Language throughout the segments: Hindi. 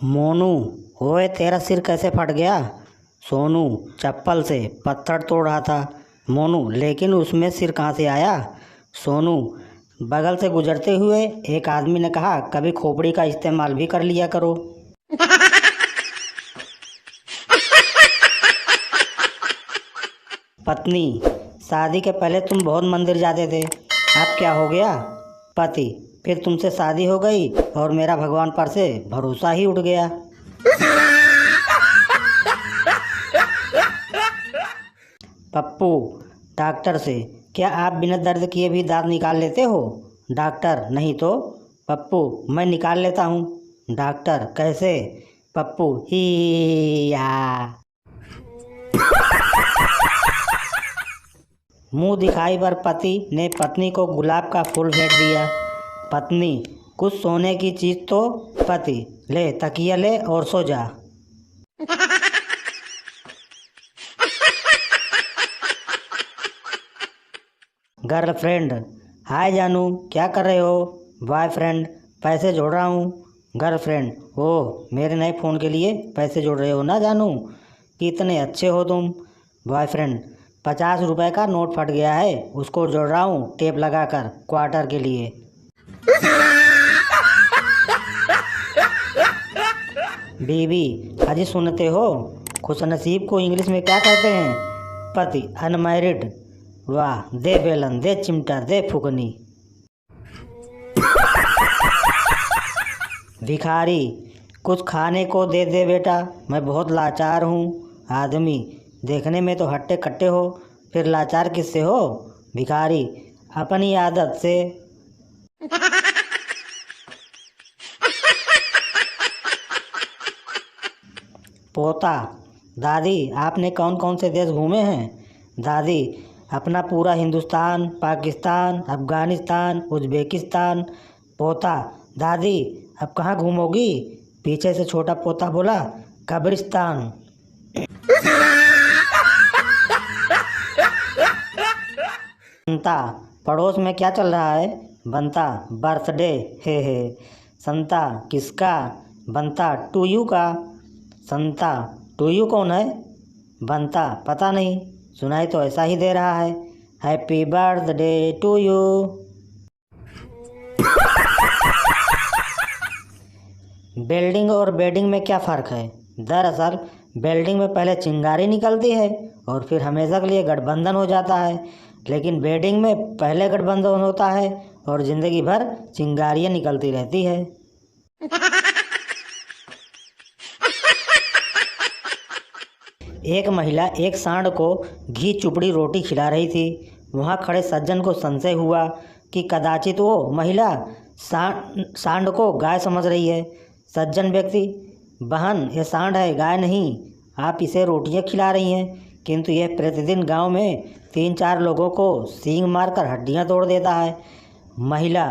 मोनू, ओए तेरा सिर कैसे फट गया? सोनू चप्पल से पत्थर तोड़ रहा था। मोनू, लेकिन उसमें सिर कहाँ से आया? सोनू, बगल से गुजरते हुए एक आदमी ने कहा कभी खोपड़ी का इस्तेमाल भी कर लिया करो। पत्नी, शादी के पहले तुम बहुत मंदिर जाते थे, अब क्या हो गया? पति, फिर तुमसे शादी हो गई और मेरा भगवान पर से भरोसा ही उठ गया। पप्पू, डॉक्टर से, क्या आप बिना दर्द किए भी दांत निकाल लेते हो? डॉक्टर, नहीं तो। पप्पू, मैं निकाल लेता हूँ। डॉक्टर, कैसे? पप्पू, ही या। मुंह दिखाई पर पति ने पत्नी को गुलाब का फूल भेंट दिया। पत्नी, कुछ सोने की चीज तो। पति, ले तकिया ले और सो जा। गर्लफ्रेंड, हाय जानू, क्या कर रहे हो? बॉयफ्रेंड, पैसे जोड़ रहा हूँ। गर्लफ्रेंड, ओह, मेरे नए फ़ोन के लिए पैसे जोड़ रहे हो ना जानू, कितने अच्छे हो तुम। बॉयफ्रेंड, 50 रुपए का नोट फट गया है, उसको जोड़ रहा हूँ टेप लगाकर क्वार्टर के लिए। बीवी, अजी सुनते हो, खुशनसीब को इंग्लिश में क्या कहते हैं? पति, अनमैरिड। वाह, दे बेलन, दे चिमटा, दे फुकनी। भिखारी, कुछ खाने को दे दे बेटा, मैं बहुत लाचार हूँ। आदमी, देखने में तो हट्टे कट्टे हो, फिर लाचार किससे हो? भिखारी, अपनी आदत से। पोता, दादी आपने कौन कौन से देश घूमे हैं? दादी, अपना पूरा हिंदुस्तान, पाकिस्तान, अफगानिस्तान, उज्बेकिस्तान। पोता, दादी अब कहाँ घूमोगी? पीछे से छोटा पोता बोला, कब्रिस्तान। संता, पड़ोस में क्या चल रहा है? बनता, बर्थडे, हे। संता, किसका? बनता, टू यू का। संता, टू यू कौन है? बनता, पता नहीं, सुनाई तो ऐसा ही दे रहा है, हैप्पी बर्थडे टू यू। बेल्डिंग और बेडिंग में क्या फ़र्क है? दरअसल बेल्डिंग में पहले चिंगारी निकलती है और फिर हमेशा के लिए गठबंधन हो जाता है, लेकिन बेडिंग में पहले गठबंधन होता है और ज़िंदगी भर चिंगारियाँ निकलती रहती है। एक महिला एक सांड को घी चुपड़ी रोटी खिला रही थी। वहाँ खड़े सज्जन को संशय हुआ कि कदाचित वो महिला सांड को गाय समझ रही है। सज्जन व्यक्ति, बहन, ये सांड है, गाय नहीं। आप इसे रोटियां खिला रही हैं, किंतु यह प्रतिदिन गांव में 3-4 लोगों को सींग मारकर हड्डियां तोड़ देता है। महिला,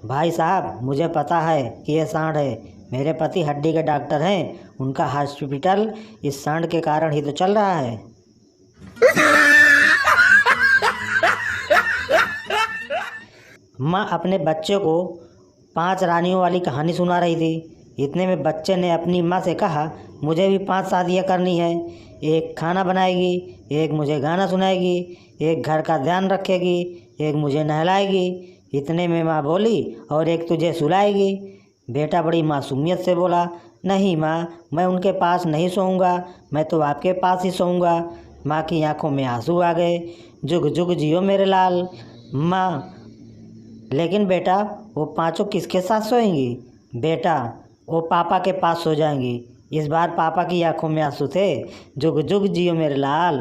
भाई साहब, मुझे पता है कि यह सांड है, मेरे पति हड्डी के डॉक्टर हैं, उनका हॉस्पिटल इस सांड के कारण ही तो चल रहा है। माँ अपने बच्चे को 5 रानियों वाली कहानी सुना रही थी। इतने में बच्चे ने अपनी माँ से कहा, मुझे भी 5 शादियाँ करनी है, एक खाना बनाएगी, एक मुझे गाना सुनाएगी, एक घर का ध्यान रखेगी, एक मुझे नहलाएगी। इतने में माँ बोली, और एक तुझे सुलाएगी। बेटा बड़ी मासूमियत से बोला, नहीं माँ, मैं उनके पास नहीं सोऊंगा, मैं तो आपके पास ही सोऊंगा। माँ की आंखों में आंसू आ गए। जुग जुग जियो मेरे लाल। माँ, लेकिन बेटा वो 5 किसके साथ सोएंगी? बेटा, वो पापा के पास सो जाएंगी। इस बार पापा की आंखों में आंसू थे। जुग जुग जियो मेरे लाल।